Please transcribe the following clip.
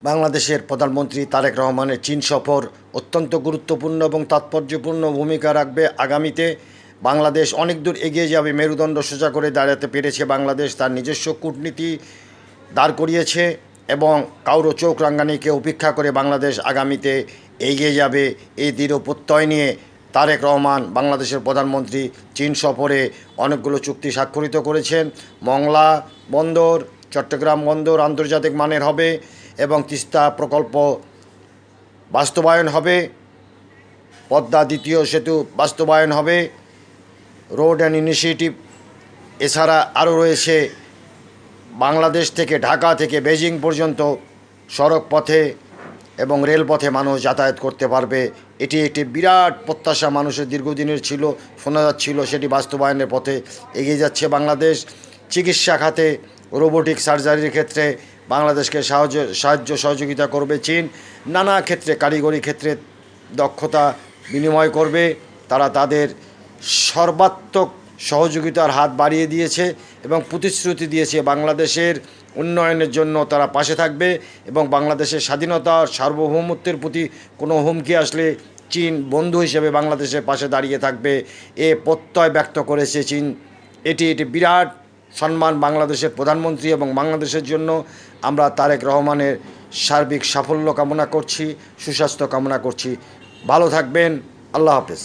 বাংলাদেশের প্রধানমন্ত্রী তারেক রহমানের চীন সফর অত্যন্ত গুরুত্বপূর্ণ এবং তাৎপর্যপূর্ণ ভূমিকা রাখবে। আগামীতে বাংলাদেশ অনেক দূর এগিয়ে যাবে। মেরুদণ্ড সোজা করে দাঁড়াতে পেরেছে বাংলাদেশ, তার নিজস্ব কূটনীতি দাঁড় করিয়েছে এবং কারো চোখ রাঙানিকে উপেক্ষা করে বাংলাদেশ আগামীতে এগিয়ে যাবে। এই দৃঢ় প্রত্যয় নিয়ে তারেক রহমান বাংলাদেশের প্রধানমন্ত্রী চীন সফরে অনেকগুলো চুক্তি স্বাক্ষরিত করেছেন। মংলা বন্দর, চট্টগ্রাম বন্দর আন্তর্জাতিক মানের হবে এবং তিস্তা প্রকল্প বাস্তবায়ন হবে, পদ্মা দ্বিতীয় সেতু বাস্তবায়ন হবে, রোড অ্যান্ড ইনিশিয়েটিভ। এছাড়া আরও রয়েছে বাংলাদেশ থেকে ঢাকা থেকে বেজিং পর্যন্ত সড়ক পথে এবং রেলপথে মানুষ যাতায়াত করতে পারবে। এটি একটি বিরাট প্রত্যাশা মানুষের দীর্ঘদিনের ছিল, শোনা যাচ্ছিল, সেটি বাস্তবায়নের পথে এগিয়ে যাচ্ছে বাংলাদেশ। চিকিৎসা খাতে রোবোটিক সার্জারির ক্ষেত্রে বাংলাদেশকে সাহায্য সহযোগিতা করবে চীন। নানা ক্ষেত্রে কারিগরি ক্ষেত্রে দক্ষতা বিনিময় করবে। তারা তাদের সর্বাত্মক সহযোগিতার হাত বাড়িয়ে দিয়েছে এবং প্রতিশ্রুতি দিয়েছে বাংলাদেশের উন্নয়নের জন্য তারা পাশে থাকবে এবং বাংলাদেশের স্বাধীনতা সার্বভৌমত্বের প্রতি কোনো হুমকি আসলে চীন বন্ধু হিসেবে বাংলাদেশের পাশে দাঁড়িয়ে থাকবে। এ প্রত্যয় ব্যক্ত করেছে চীন। এটি বিরাট সম্মান বাংলাদেশের প্রধানমন্ত্রী এবং বাংলাদেশের জন্য। আমরা তারেক রহমানের সার্বিক সাফল্য কামনা করছি, সুস্বাস্থ্য কামনা করছি। ভালো থাকবেন। আল্লাহ হাফেজ।